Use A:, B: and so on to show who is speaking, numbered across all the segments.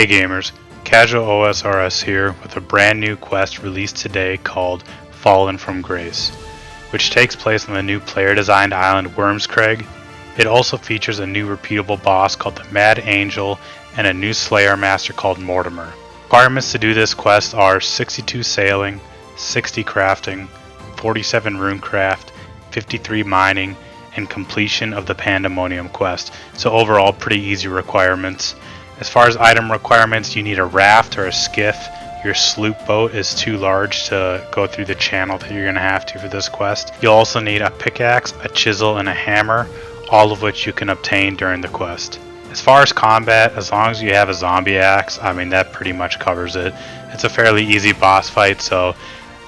A: Hey gamers, Casual Osrs here with a brand new quest released today called Fallen from Grace, which takes place on the new player designed island Wyrmscraig. It also features a new repeatable boss called the Mad Angel and a new Slayer Master called Mortimer. Requirements to do this quest are 62 sailing, 60 crafting, 47 runecraft, 53 mining, and completion of the Pandemonium quest, so overall pretty easy requirements. As far as item requirements, you need a raft or a skiff. Your sloop boat is too large to go through the channel that you're going to have to for this quest. You'll also need a pickaxe, a chisel, and a hammer, all of which you can obtain during the quest. As far as combat, as long as you have a zombie axe, that pretty much covers it. It's a fairly easy boss fight, so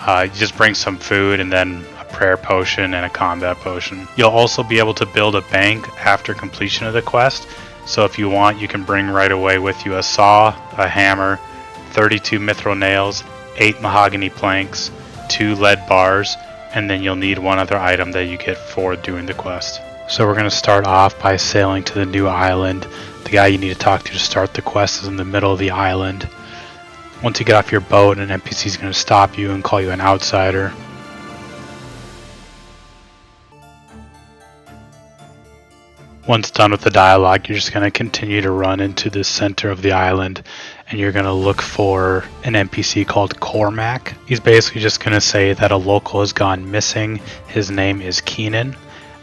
A: you just bring some food and then a prayer potion and a combat potion. You'll also be able to build a bank after completion of the quest. So if you want, you can bring right away with you a saw, a hammer, 32 mithril nails, 8 mahogany planks, 2 lead bars, and then you'll need one other item that you get for doing the quest. So we're going to start off by sailing to the new island. The guy you need to talk to start the quest is in the middle of the island. Once you get off your boat, an NPC is going to stop you and call you an outsider. Once done with the dialogue, you're just going to continue to run into the center of the island and you're going to look for an NPC called Cormac. He's basically just going to say that a local has gone missing. His name is Keenan,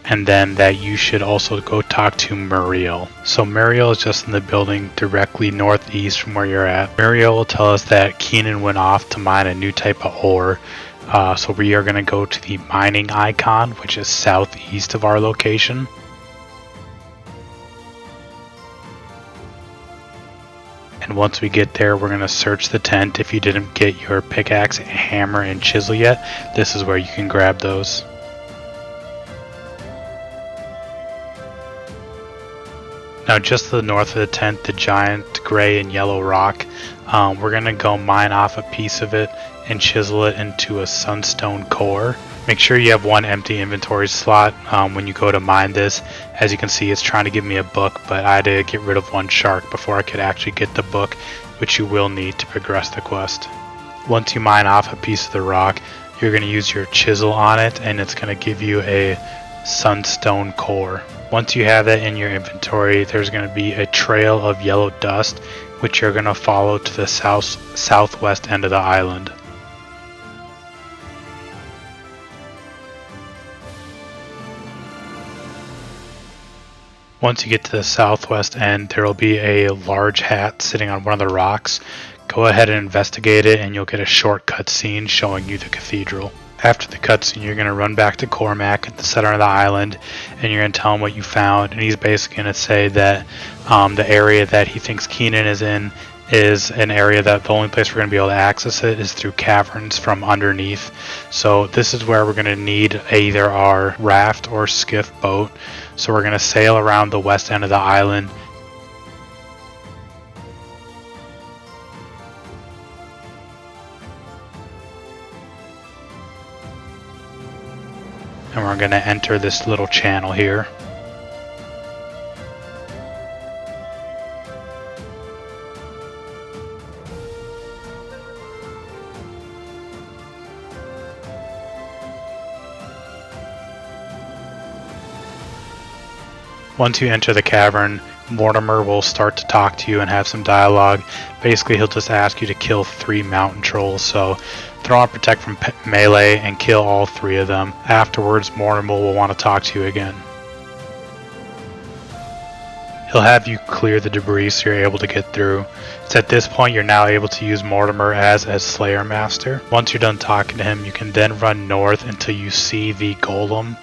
A: and then that you should also go talk to Muriel. So Muriel is just in the building directly northeast from where you're at. Muriel will tell us that Keenan went off to mine a new type of ore. So we are going to go to the mining icon, which is southeast of our location. And once we get there, we're going to search the tent. If you didn't get your pickaxe, hammer, and chisel yet, this is where you can grab those. Now just to the north of the tent, the giant gray and yellow rock, we're going to go mine off a piece of it and chisel it into a sunstone core. Make sure you have one empty inventory slot when you go to mine this. As you can see, it's trying to give me a book, but I had to get rid of one shark before I could actually get the book, which you will need to progress the quest. Once you mine off a piece of the rock, you're going to use your chisel on it, and it's going to give you a sunstone core. Once you have that in your inventory, there's going to be a trail of yellow dust, which you're going to follow to the southwest end of the island. Once you get to the southwest end, there will be a large hat sitting on one of the rocks. Go ahead and investigate it and you'll get a short cutscene showing you the cathedral. After the cutscene, you're going to run back to Cormac at the center of the island and you're going to tell him what you found, and he's basically going to say that the area that he thinks Keenan is in is an area that the only place we're going to be able to access it is through caverns from underneath. So this is where we're going to need either our raft or skiff boat. So we're going to sail around the west end of the island. And we're going to enter this little channel here. Once you enter the cavern, Mortimer will start to talk to you and have some dialogue. Basically, he'll just ask you to kill 3 mountain trolls, so throw on Protect from melee and kill all 3 of them. Afterwards, Mortimer will want to talk to you again. He'll have you clear the debris so you're able to get through. It's at this point you're now able to use Mortimer as Slayer Master. Once you're done talking to him, you can then run north until you see the golem.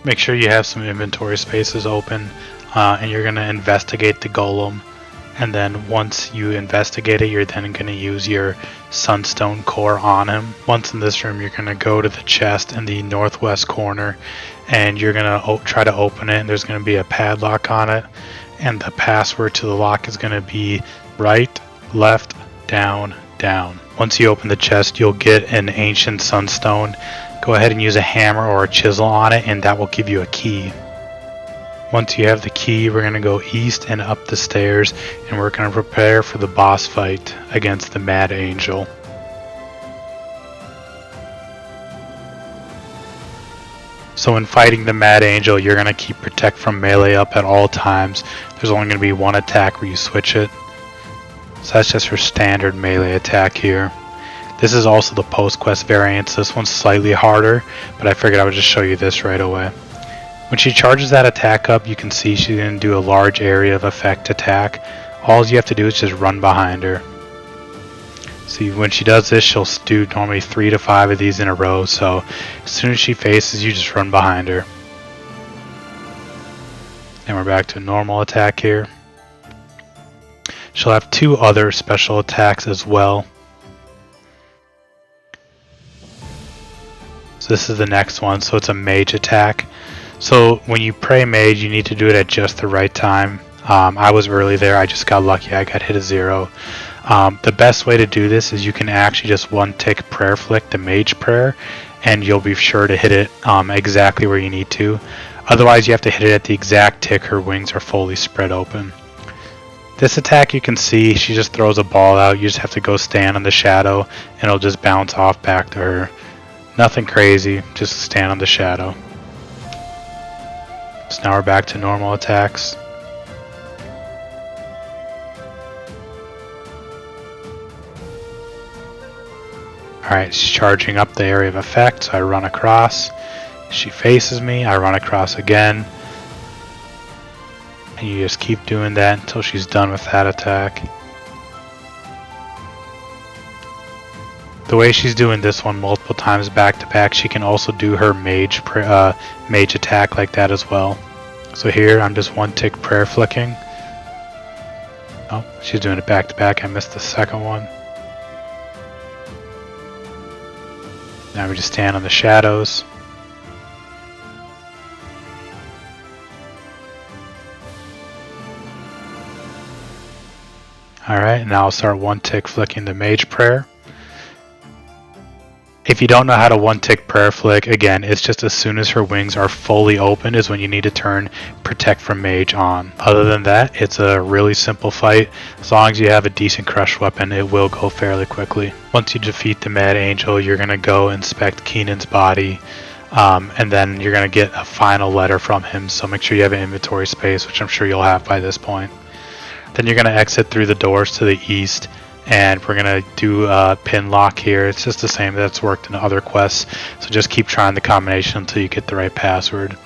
A: Make sure you have some inventory spaces open, and you're going to investigate the golem. And then once you investigate it, you're then going to use your sunstone core on him. Once in this room, you're going to go to the chest in the northwest corner, and you're going to try to open it, and there's going to be a padlock on it, and the password to the lock is going to be right, left, down, down. Once you open the chest, you'll get an ancient sunstone. Go ahead and use a hammer or a chisel on it, and that will give you a key. Once you have the key, we're going to go east and up the stairs, and we're going to prepare for the boss fight against the Mad Angel. So when fighting the Mad Angel, you're going to keep Protect from Melee up at all times. There's only going to be one attack where you switch it. So that's just her standard melee attack here. This is also the post-quest variant, so this one's slightly harder, but I figured I would just show you this right away. When she charges that attack up, you can see she's going to do a large area of effect attack. All you have to do is just run behind her. See, when she does this, she'll do normally 3 to 5 of these in a row, so as soon as she faces you, just run behind her. And we're back to a normal attack here. She'll have 2 other special attacks as well. So this is the next one, so it's a mage attack. So when you pray mage, you need to do it at just the right time. I was early there, I just got lucky, I got hit a 0. The best way to do this is you can actually just one-tick prayer flick the mage prayer, and you'll be sure to hit it exactly where you need to. Otherwise, you have to hit it at the exact tick her wings are fully spread open. This attack, you can see she just throws a ball out. You just have to go stand on the shadow and it'll just bounce off back to her. Nothing crazy, just stand on the shadow. So now we're back to normal attacks. Alright, she's charging up the area of effect, so I run across. She faces me, I run across again. And you just keep doing that until she's done with that attack. The way she's doing this one multiple times back to back, she can also do her mage attack like that as well. So here I'm just one tick prayer flicking. Oh, she's doing it back to back. I missed the second one. Now we just stand on the shadows. Alright, now I'll start one tick flicking the mage prayer. If you don't know how to one tick prayer flick, again, it's just as soon as her wings are fully open is when you need to turn Protect from Mage on. Other than that, it's a really simple fight. As long as you have a decent crush weapon, it will go fairly quickly. Once you defeat the Mad Angel, you're going to go inspect Keenan's body, and then you're going to get a final letter from him, so make sure you have an inventory space, which I'm sure you'll have by this point. Then you're going to exit through the doors to the east, and we're going to do a pin lock here. It's just the same that's worked in other quests, so just keep trying the combination until you get the right password.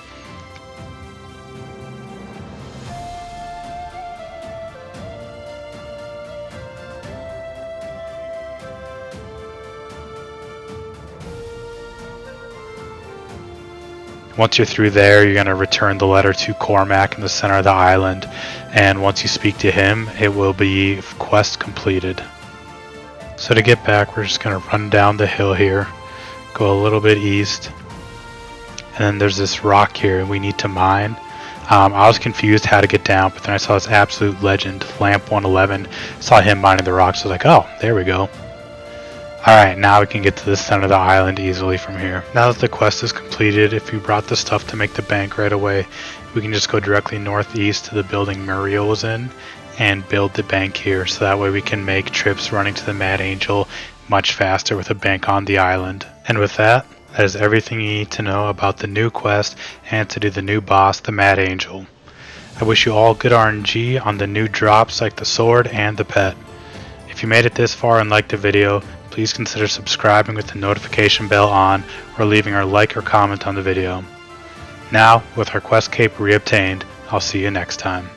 A: Once you're through there, you're going to return the letter to Cormac in the center of the island, and once you speak to him, it will be quest completed. So to get back, we're just going to run down the hill here, go a little bit east, and then there's this rock here we need to mine. I was confused how to get down, but then I saw this absolute legend, Lamp 111, saw him mining the rocks, so I was like, oh, there we go. Alright, now we can get to the center of the island easily from here. Now that the quest is completed, if we brought the stuff to make the bank right away, we can just go directly northeast to the building Muriel was in and build the bank here, so that way we can make trips running to the Mad Angel much faster with a bank on the island. And with that, that is everything you need to know about the new quest and to do the new boss, the Mad Angel. I wish you all good RNG on the new drops like the sword and the pet. If you made it this far and liked the video, please consider subscribing with the notification bell on or leaving a like or comment on the video. Now, with our quest cape reobtained, I'll see you next time.